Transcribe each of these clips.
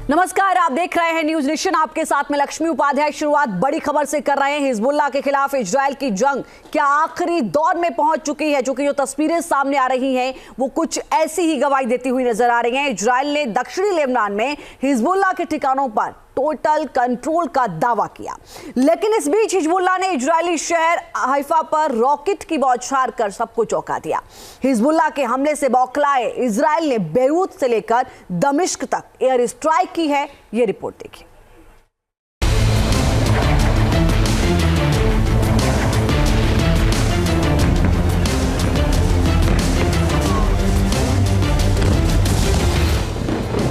नमस्कार, आप देख रहे हैं न्यूज नेशन। आपके साथ में लक्ष्मी उपाध्याय। शुरुआत बड़ी खबर से कर रहे हैं। हिजबुल्लाह के खिलाफ इजराइल की जंग क्या आखिरी दौर में पहुंच चुकी है? क्योंकि जो तस्वीरें सामने आ रही हैं वो कुछ ऐसी ही गवाही देती हुई नजर आ रही हैं। इजराइल ने दक्षिणी लेबनान में हिजबुल्लाह के ठिकानों पर टोटल कंट्रोल का दावा किया, लेकिन इस बीच हिजबुल्लाह ने इजरायली शहर हाइफा पर रॉकेट की बौछार कर सबको चौंका दिया। हिजबुल्लाह के हमले से बौखलाए इजराइल ने बेरूत से लेकर दमिश्क तक एयर स्ट्राइक की है। ये रिपोर्ट देखिए।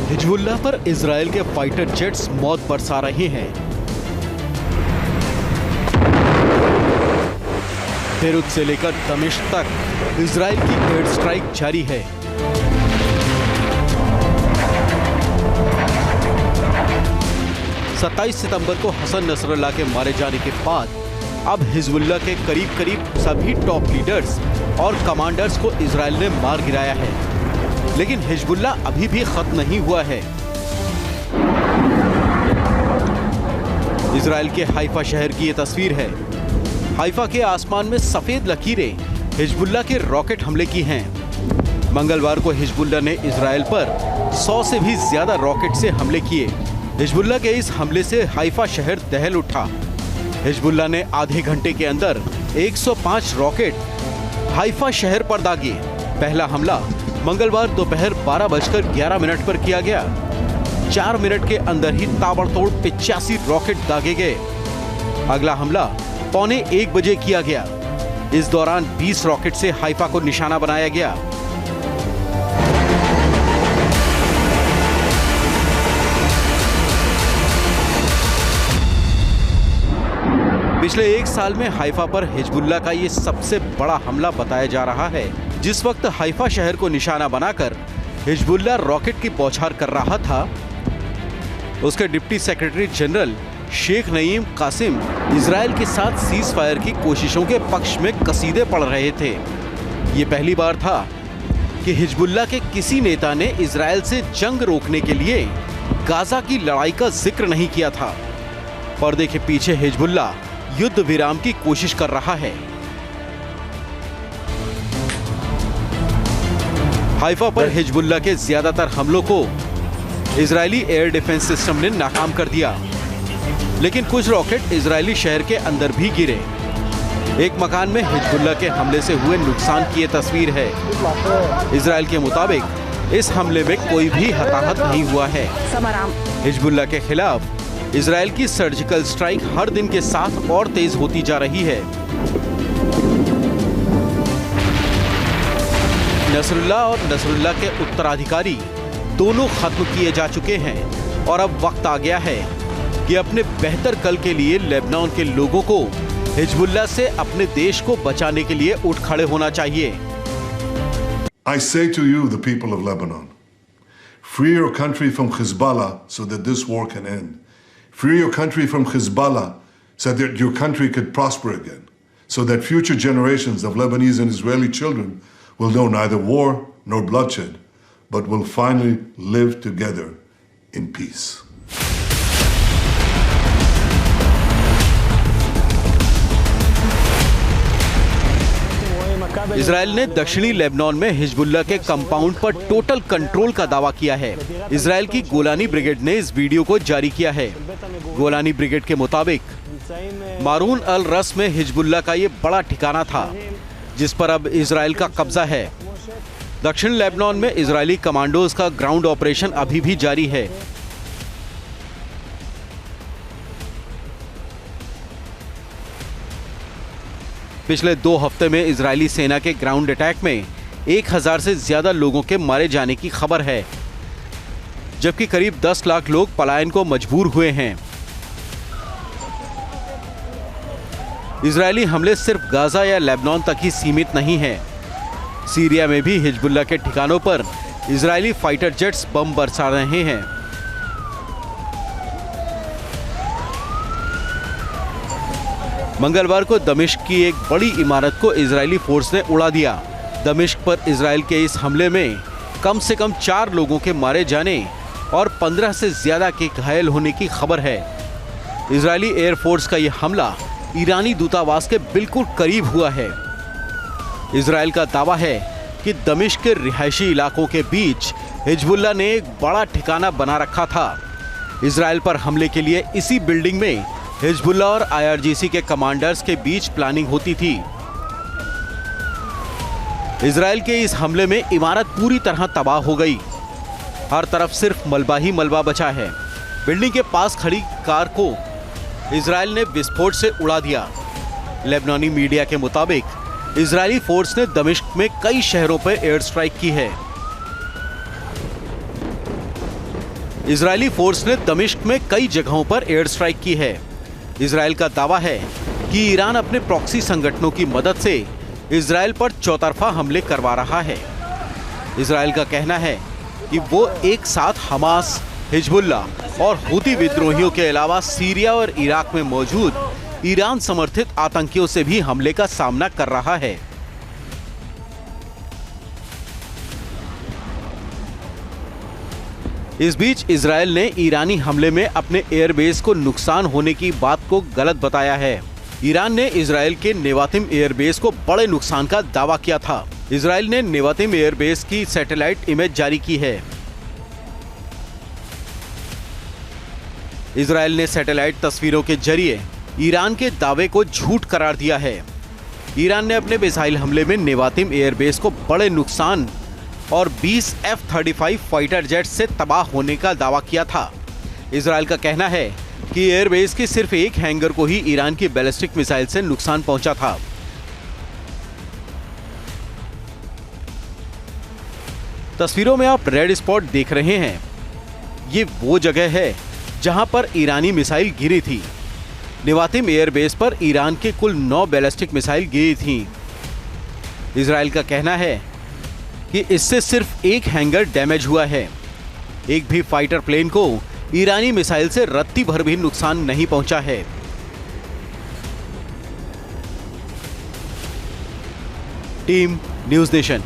हिजबुल्लाह पर इजराइल के फाइटर जेट्स मौत बरसा रहे हैं। बेरूत से लेकर दमिश्क तक इजराइल की एयर स्ट्राइक जारी है। सत्ताईस सितंबर को हसन नसरुल्लाह के मारे जाने के बाद अब हिजबुल्लाह के करीब सभी टॉप लीडर्स और कमांडर्स को इजराइल ने मार गिराया है, लेकिन हिजबुल्लाह अभी भी खत्म नहीं हुआ है। इजराइल के हाइफा शहर की ये तस्वीर है। हाइफा के आसमान में सफेद लकीरें हिजबुल्लाह के रॉकेट हमले की हैं। मंगलवार को हिजबुल्लाह ने इजराइल पर 100 से भी ज्यादा रॉकेट से हमले किए। हिजबुल्लाह के इस हमले से हाइफा शहर दहल उठा। हिजबुल्लाह ने आधे घंटे के अंदर 105 रॉकेट हाइफा शहर पर दागे। पहला हमला मंगलवार दोपहर 12:11 पर किया गया। 4 मिनट के अंदर ही ताबड़तोड़ 85 रॉकेट दागे गए। अगला हमला 12:45 किया गया। इस दौरान 20 रॉकेट से हाइफा को निशाना बनाया गया। पिछले 1 साल में हाइफा पर हिजबुल्लाह का ये सबसे बड़ा हमला बताया जा रहा है। जिस वक्त हाइफा शहर को निशाना बनाकर हिजबुल्लाह रॉकेट की बौछार कर रहा था, उसके deputy secretary general Sheikh Naim Qassem Israel के साथ सीज फायर की कोशिशों के पक्ष में कसीदे पढ़ रहे थे। ये पहली बार था कि हिजबुल्लाह के किसी नेता ने इजराइल से जंग रोकने के लिए गाजा की लड़ाई का जिक्र नहीं किया था। पर्दे के पीछे हिजबुल्लाह युद्ध विराम की कोशिश कर रहा है। हाइफा पर हिजबुल्लाह के ज्यादातर हमलों को इजरायली एयर डिफेंस सिस्टम ने नाकाम कर दिया, लेकिन कुछ रॉकेट इजरायली शहर के अंदर भी गिरे। एक मकान में हिजबुल्लाह के हमले से हुए नुकसान की ये तस्वीर है। इजराइल के मुताबिक इस हमले में कोई भी हताहत नहीं हुआ है। हिजबुल्लाह के खिलाफ इजराइल की सर्जिकल स्ट्राइक हर दिन के साथ और तेज होती जा रही है। नसरुल्लाह और नसरुल्लाह के उत्तराधिकारी दोनों खत्म किए जा चुके हैं और अब वक्त आ गया है कि अपने बेहतर कल के लिए लेबनान के लोगों को हिजबुल्लाह से अपने देश को बचाने के लिए उठ खड़े होना चाहिए। I say to you, the people of Lebanon, free your country from Hezbollah so that this war can end. Free your country from Hezbollah so that your country could prosper again, so that future generations of Lebanese and Israeli children will know neither war nor bloodshed, but will finally live together in peace. Israel ने दक्षिणी Lebanon में Hezbollah के compound पर total control का दावा किया है। Israel की गोलानी ब्रिगेड ने इस वीडियो को जारी किया है। गोलानी ब्रिगेड के मुताबिक मारून अल रस में हिजबुल्लाह का ये बड़ा ठिकाना था, जिस पर अब इजराइल का कब्जा है। दक्षिण लेबनान में इजरायली कमांडोज का ग्राउंड ऑपरेशन अभी भी जारी है। पिछले 2 हफ्ते में इजरायली सेना के ग्राउंड अटैक में 1000 से ज्यादा लोगों के मारे जाने की खबर है, जबकि करीब 10 लाख लोग पलायन को मजबूर हुए हैं। इजरायली हमले सिर्फ गाजा या लेबनान तक ही सीमित नहीं है। सीरिया में भी हिजबुल्लाह के ठिकानों पर इजरायली फाइटर जेट्स बम बरसा रहे हैं। मंगलवार को दमिश्क की एक बड़ी इमारत को इजरायली फोर्स ने उड़ा दिया। दमिश्क पर इजराइल के इस हमले में कम से कम 4 लोगों के मारे जाने और 15 से ज्यादा के घायल होने की खबर है। इजरायली एयरफोर्स का यह हमला ईरानी दूतावास के बिल्कुल करीब हुआ है। इजरायल का दावा है कि दमिश्क के रिहायशी इलाकों के बीच हिजबुल्लाह ने एक बड़ा ठिकाना बना रखा था। इजरायल पर हमले के लिए इसी बिल्डिंग में हिजबुल्लाह और IRGC के कमांडर्स के बीच प्लानिंग होती थी। इजरायल के इस हमले में इमारत पूरी तरह तबाह हो गई। हर तरफ सिर्फ मलबा ही मलबा बचा है। बिल्डिंग के पास खड़ी कार को इजरायल ने विस्फोट से उड़ा दिया। लेबनानी मीडिया के मुताबिक इजरायली फोर्स ने दमिश्क में कई शहरों पर एयर स्ट्राइक की है। इजरायली फोर्स ने दमिश्क में कई जगहों पर एयर स्ट्राइक की है। इजरायल का दावा है कि ईरान अपने प्रॉक्सी संगठनों की मदद से इजरायल पर चौतरफा हमले करवा रहा है। इजरायल का कहना है कि वो एक साथ हमास, हिजबुल्लाह और हुती विद्रोहियों के अलावा सीरिया और इराक में मौजूद ईरान समर्थित आतंकियों से भी हमले का सामना कर रहा है। इस बीच इजरायल ने ईरानी हमले में अपने एयरबेस को नुकसान होने की बात को गलत बताया है। ईरान ने इजरायल के नेवातिम एयरबेस को बड़े नुकसान का दावा किया था। इजरायल ने नेवातिम एयरबेस की सैटेलाइट इमेज जारी की है। इजरायल ने सैटेलाइट तस्वीरों के जरिए ईरान के दावे को झूठ करार दिया है। ईरान ने अपने मिसाइल हमले में नेवातिम एयरबेस को बड़े नुकसान और 20 F-35 फाइटर जेट से तबाह होने का दावा किया था। इजरायल का कहना है कि एयरबेस के सिर्फ एक हैंगर को ही ईरान की बैलिस्टिक मिसाइल से नुकसान पहुंचा था। तस्वीरों में आप रेड स्पॉट देख रहे हैं। ये वो जगह है जहां पर ईरानी मिसाइल गिरी थी। नेवातिम एयरबेस पर ईरान के कुल 9 बैलिस्टिक मिसाइल गिरी थी। इजरायल का कहना है कि इससे सिर्फ एक हैंगर डैमेज हुआ है। एक भी फाइटर प्लेन को ईरानी मिसाइल से रत्ती भर भी नुकसान नहीं पहुंचा है। Team news nation.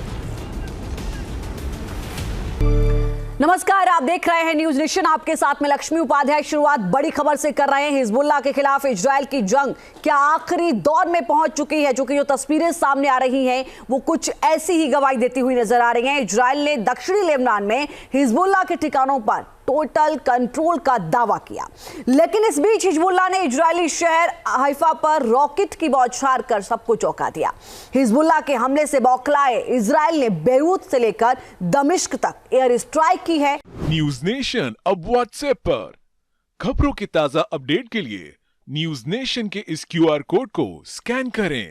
नमस्कार, आप देख रहे हैं न्यूज नेशन। आपके साथ में लक्ष्मी उपाध्याय। शुरुआत बड़ी खबर से कर रहे हैं। हिजबुल्लाह के खिलाफ इजरायल की जंग क्या आखिरी दौर में पहुंच चुकी है? क्योंकि जो तस्वीरें सामने आ रही हैं वो कुछ ऐसी ही गवाही देती हुई नजर आ रही हैं। इजरायल ने दक्षिणी लेबनान में हिजबुल्लाह के ठिकानों पर टोटल कंट्रोल का दावा किया, लेकिन इस बीच हिजबुल्लाह ने इजरायली शहर हाइफा पर रॉकेट की बौछार कर सबको चौंका दिया। हिजबुल्लाह के हमले से बौखलाए इजरायल ने बेरूत से लेकर दमिश्क तक एयर स्ट्राइक की है। न्यूज नेशन अब व्हाट्सएप पर खबरों की ताजा अपडेट के लिए न्यूज नेशन के इस QR कोड को स्कैन करें।